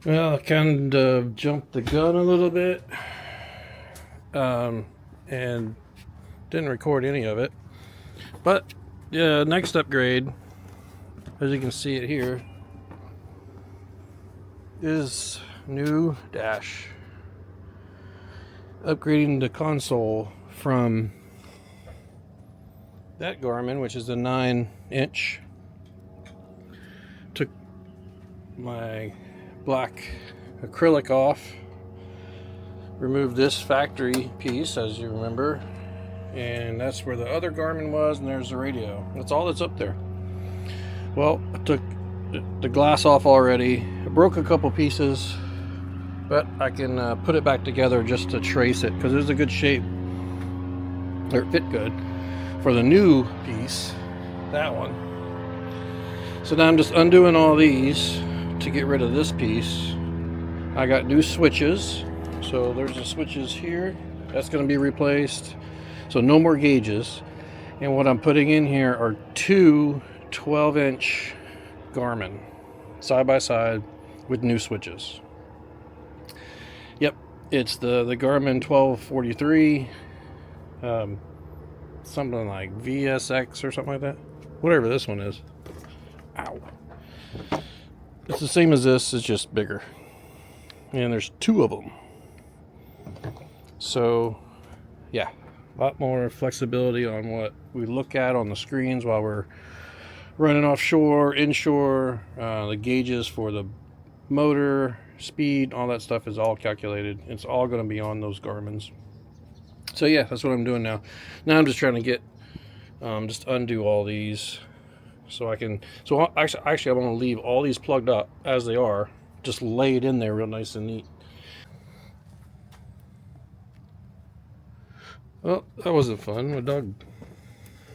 Well, I kind of jumped the gun a little bit and didn't record any of it. But yeah, next upgrade, as you can see it here, is new dash. Upgrading the console from that Garmin, which is a 9-inch, took my black acrylic off, removed this factory piece, as you remember, and that's where the other Garmin was, and there's the radio. That's all that's up there. Well, I took the glass off already. I broke a couple pieces, but I can put it back together just to trace it, because it was a good shape, or it fit good for the new piece, that one. So now I'm just undoing all these to get rid of this piece. I got new switches, so there's the switches here. That's going to be replaced, so no more gauges. And what I'm putting in here are two 12-inch Garmin side by side with new switches. Yep, it's the Garmin 1243, something like VSX or something like that, whatever this one is. Ow. It's the same as this, it's just bigger, and there's two of them. So yeah, a lot more flexibility on what we look at on the screens while we're running offshore, inshore. The gauges for the motor, speed, all that stuff is all calculated. It's all going to be on those Garmins. So yeah, that's what I'm doing now. Now I'm just trying to get, just undo all these so I can, so actually I'm going to leave all these plugged up as they are, just lay it in there real nice and neat. Well, that wasn't fun. My dog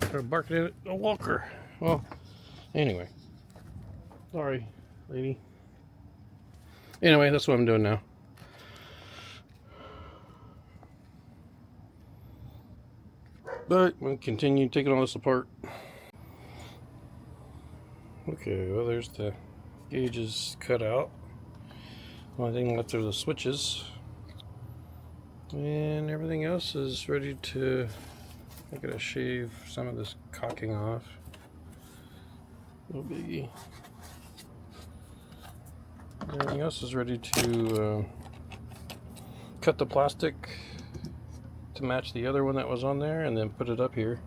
started barking at a walker. Well, anyway, sorry, lady. Anyway, that's what I'm doing now. But we'll continue taking all this apart. Okay, well, there's the gauges cut out. Only thing left are the switches. And everything else is ready to, I gotta shave some of this caulking off. No biggie. Everything else is ready to cut the plastic to match the other one that was on there, and then put it up here.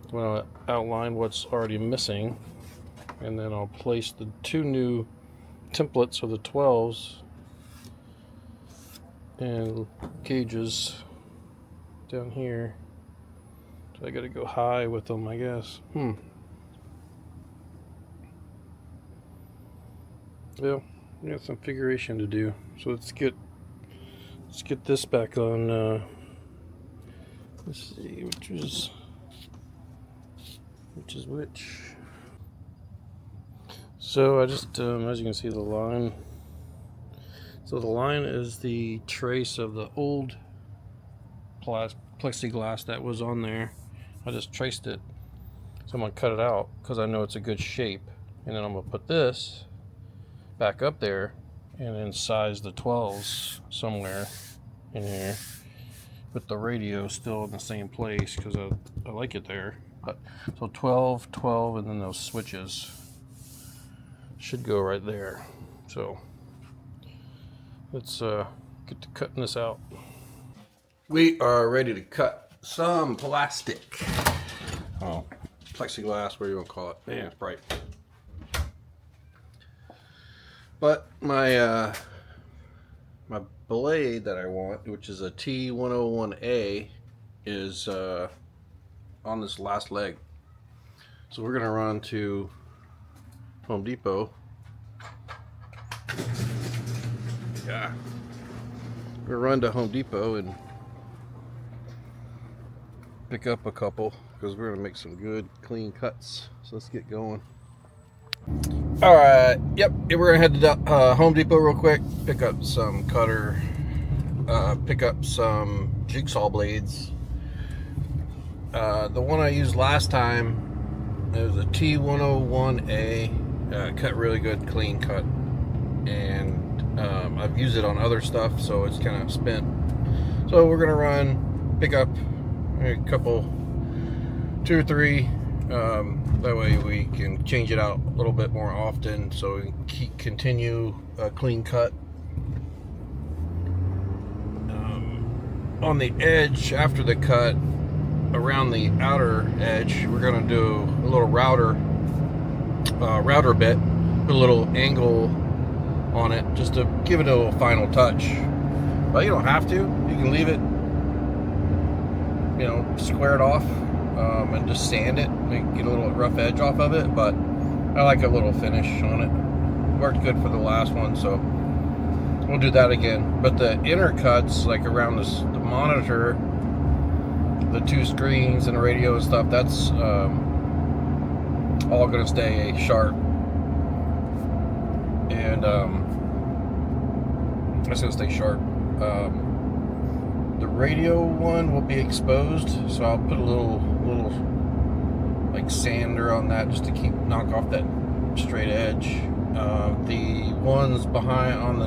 I'm going to outline what's already missing, and then I'll place the two new templates of the 12s and gauges down here. So I got to go high with them, I guess. Well, we got some figuration to do. So let's get this back on. Let's see which is which. So I just, as you can see, the line. So the line is the trace of the old plexiglass that was on there. I just traced it. So I'm gonna cut it out because I know it's a good shape, and then I'm gonna put this back up there and then size the 12s somewhere in here with the radio still in the same place because I like it there. But so 12, 12, and then those switches should go right there. So let's get to cutting this out. We are ready to cut some plastic. Oh, plexiglass, whatever you want to call it. Man, it's bright. But my my blade that I want, which is a T101A, is on this last leg. So we're gonna run to Home Depot. Yeah, we're gonna run to Home Depot and pick up a couple because we're gonna make some good clean cuts. So let's get going. All right, yep, we're gonna head to Home Depot real quick, pick up some cutter, pick up some jigsaw blades. The one I used last time, it was a T101A, cut really good, clean cut. and I've used it on other stuff, so it's kind of spent. So we're gonna pick up a couple, 2 or 3. That way we can change it out a little bit more often, so we can continue a clean cut. On the edge after the cut, around the outer edge, we're gonna do a little router bit, put a little angle on it just to give it a little final touch. But you don't have to. You can leave it, square it off, and just sand it, get a little rough edge off of it. But I like a little finish on it. Worked good for the last one, so we'll do that again. But the inner cuts, like around the monitor, the 2 screens and the radio and stuff, that's all gonna stay sharp. And that's gonna stay sharp. The radio one will be exposed, so I'll put a little like sander on that just to knock off that straight edge. The ones behind on the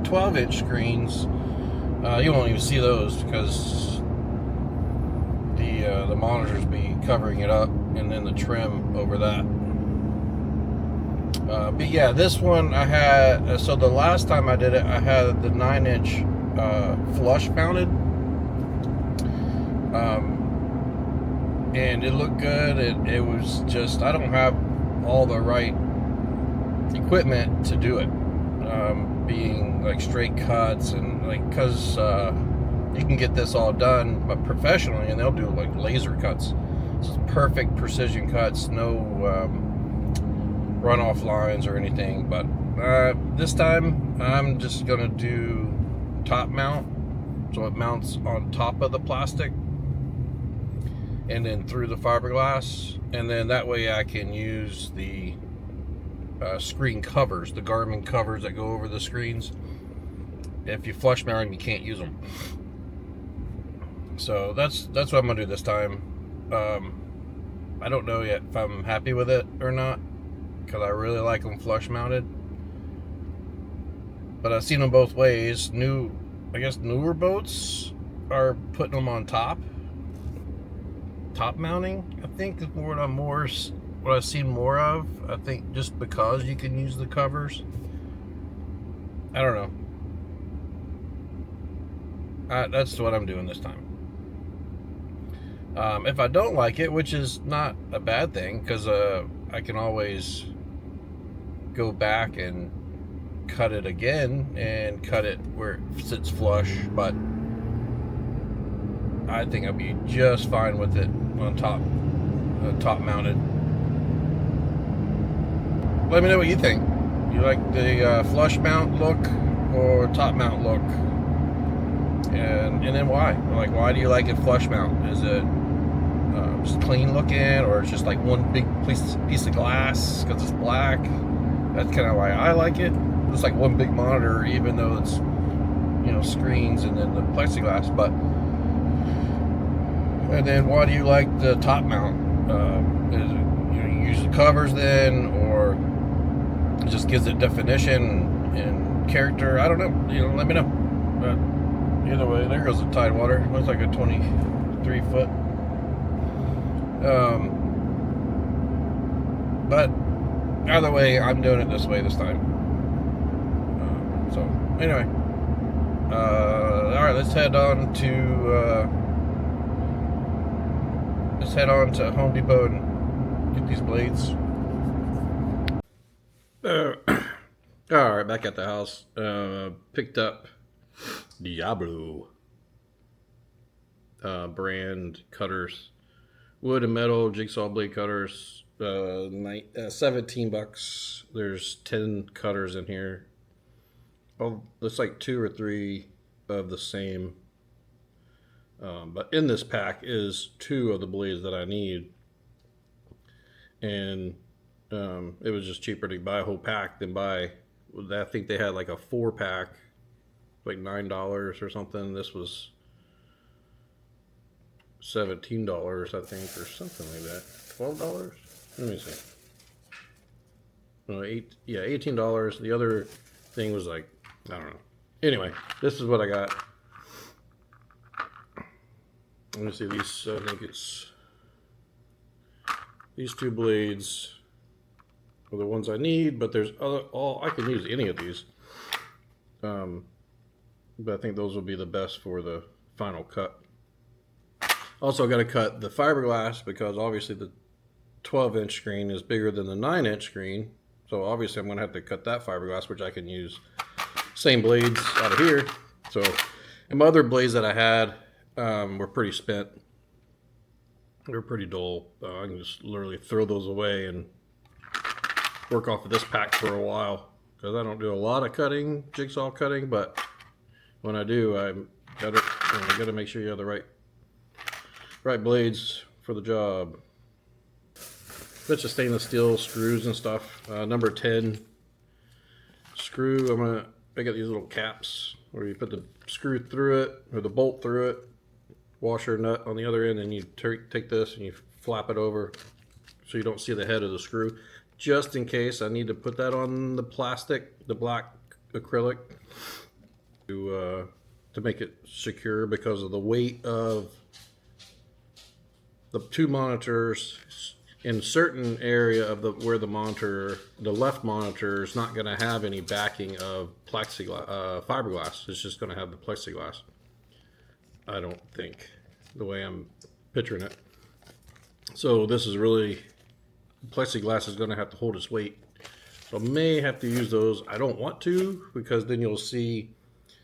12-inch screens, you won't even see those because the monitors be covering it up, and then the trim over that. But yeah, this one I had, so the last time I did it, I had the 9-inch flush mounted, and it looked good. It was just, I don't have all the right equipment to do it, being like straight cuts and like, because you can get this all done but professionally, and they'll do like laser cuts. This is perfect precision cuts, no runoff lines or anything. But this time I'm just gonna do top mount, so it mounts on top of the plastic and then through the fiberglass, and then that way I can use the screen covers, the Garmin covers that go over the screens. If you flush mount them, you can't use them. So that's what I'm gonna do this time. I don't know yet if I'm happy with it or not, because I really like them flush mounted. But I've seen them both ways. I guess newer boats are putting them on top mounting, I think, is what I've seen more of. I think just because you can use the covers. I don't know. That's what I'm doing this time. If I don't like it, which is not a bad thing, because I can always go back and cut it again and cut it where it sits flush, but I think I'll be just fine with it on top mounted. Let me know what you think. You like the flush mount look or top mount look, and then why? Like, why do you like it flush mount? Is it just clean looking, or it's just like one big piece of glass because it's black? That's kind of why I like it. It's like one big monitor, even though it's screens and then the plexiglass. But and then why do you like the top mount? Is it, you use the covers then, or it just gives it definition and character? I don't know. Let me know. But either way, there goes the TIDEWATER. Looks like a 23 foot. But either way, I'm doing it this way this time. So anyway, all right, let's head on to Home Depot and get these blades. All right, back at the house. Picked up Diablo brand cutters, wood and metal jigsaw blade cutters. $17. There's 10 cutters in here. Oh, looks like 2 or 3 of the same. But in this pack is 2 of the blades that I need. And it was just cheaper to buy a whole pack than buy, I think they had like a 4-pack, like $9 or something. This was $17, I think, or something like that. $12? Let me see. $18. The other thing was like, I don't know. Anyway, this is what I got. Let me see these. I think it's these two blades are the ones I need, but there's I can use any of these. But I think those will be the best for the final cut. Also, I got to cut the fiberglass because obviously the 12-inch screen is bigger than the 9-inch screen. So obviously I'm going to have to cut that fiberglass, which I can use same blades out of here. So, and my other blades that I had were pretty spent. They were pretty dull. I can just literally throw those away and work off of this pack for a while because I don't do a lot of cutting, jigsaw cutting, but when I do, I gotta make sure you have the right blades for the job. Bunch of stainless steel screws and stuff. Number 10 screw. I got these little caps where you put the screw through it or the bolt through it, washer nut on the other end, and you take this and you flap it over so you don't see the head of the screw. Just in case I need to put that on the plastic, the black acrylic, to make it secure because of the weight of the two monitors. In certain area of where the monitor, the left monitor is not going to have any backing of plexiglass, fiberglass. It's just going to have the plexiglass. I don't think, the way I'm picturing it. So this is really, plexiglass is going to have to hold its weight. So I may have to use those. I don't want to, because then you'll see,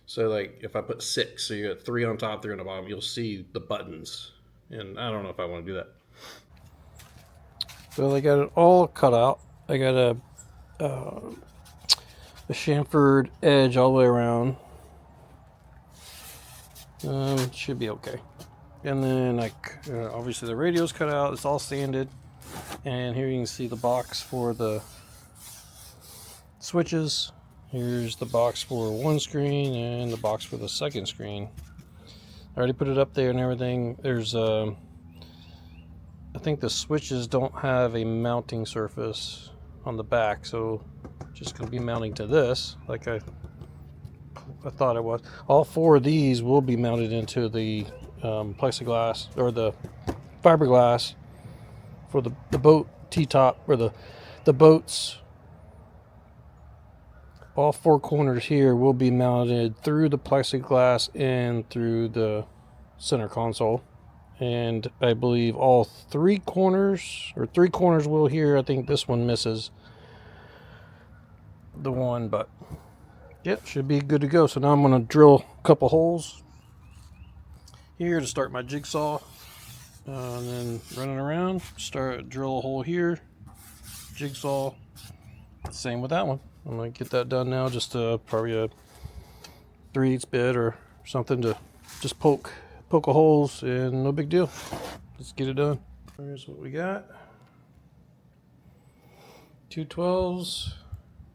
so like if I put 6, so you got 3 on top, 3 on the bottom, you'll see the buttons. And I don't know if I want to do that. Well, I got it all cut out. I got a chamfered edge all the way around. Should be okay. And then obviously the radio's cut out. It's all sanded. And here you can see the box for the switches. Here's the box for one screen and the box for the second screen. I already put it up there and everything. There's I think the switches don't have a mounting surface on the back, so just going to be mounting to this like I thought it was. All 4 of these will be mounted into the plexiglass or the fiberglass for the boat T-top or the boats. All 4 corners here will be mounted through the plexiglass and through the center console. And I believe all 3 corners will here. I think this one misses the one, but yep, should be good to go. So now I'm going to drill a couple holes here to start my jigsaw, and then running around, drill a hole here, jigsaw. Same with that one. I'm going to get that done now. Just probably a 3/8 bit or something to just poke a holes, and no big deal. Let's get it done. Here's what we got. 2 12s,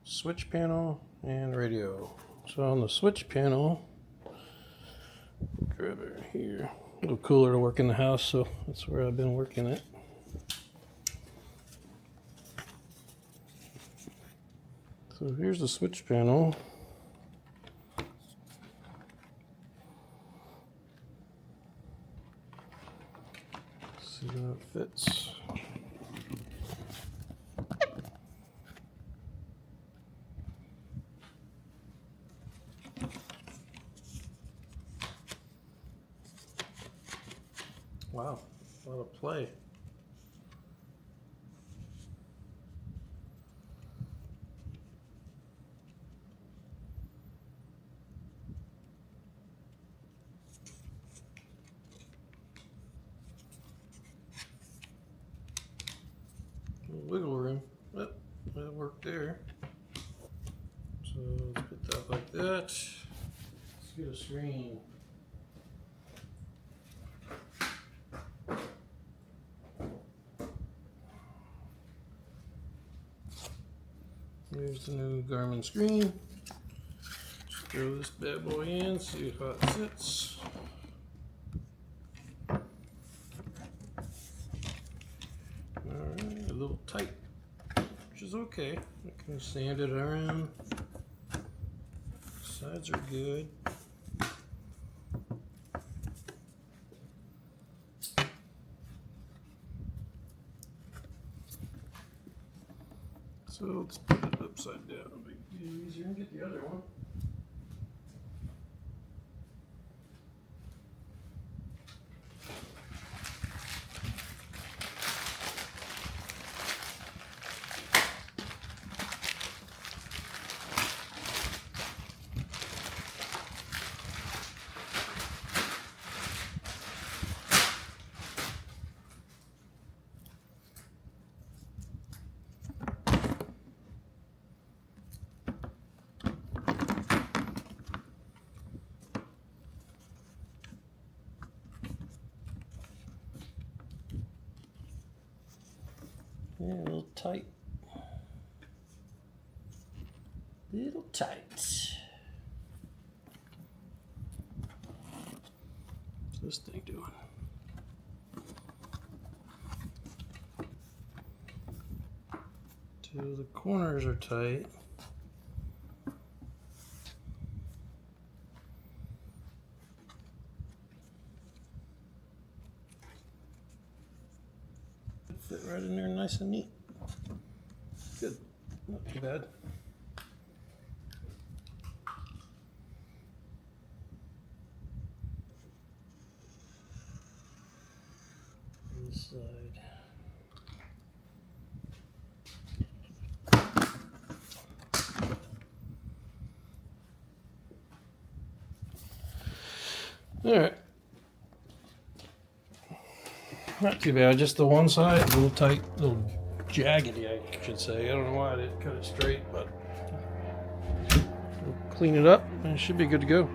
switch panel, and radio. So on the switch panel, grab it here. A little cooler to work in the house, so that's where I've been working it. So here's the switch panel. See how it fits. Wow, a lot of play. Wiggle room. Yep, that'll work there. So let's put that like that. Let's get a screen. Here's the new Garmin screen. Just throw this bad boy in, see how it sits. Alright, a little tight, which is okay. okay. I can sand it around. Sides are good. So let's put it upside down. It'll be easier and get the other one. Yeah, a little tight. Little tight. What's this thing doing? So the corners are tight. Fit right in there nice and neat. Good. Not too bad. This side. All right. Not too bad, just the one side, a little tight, a little jaggedy, I should say. I don't know why I didn't cut it straight, but we'll clean it up and it should be good to go.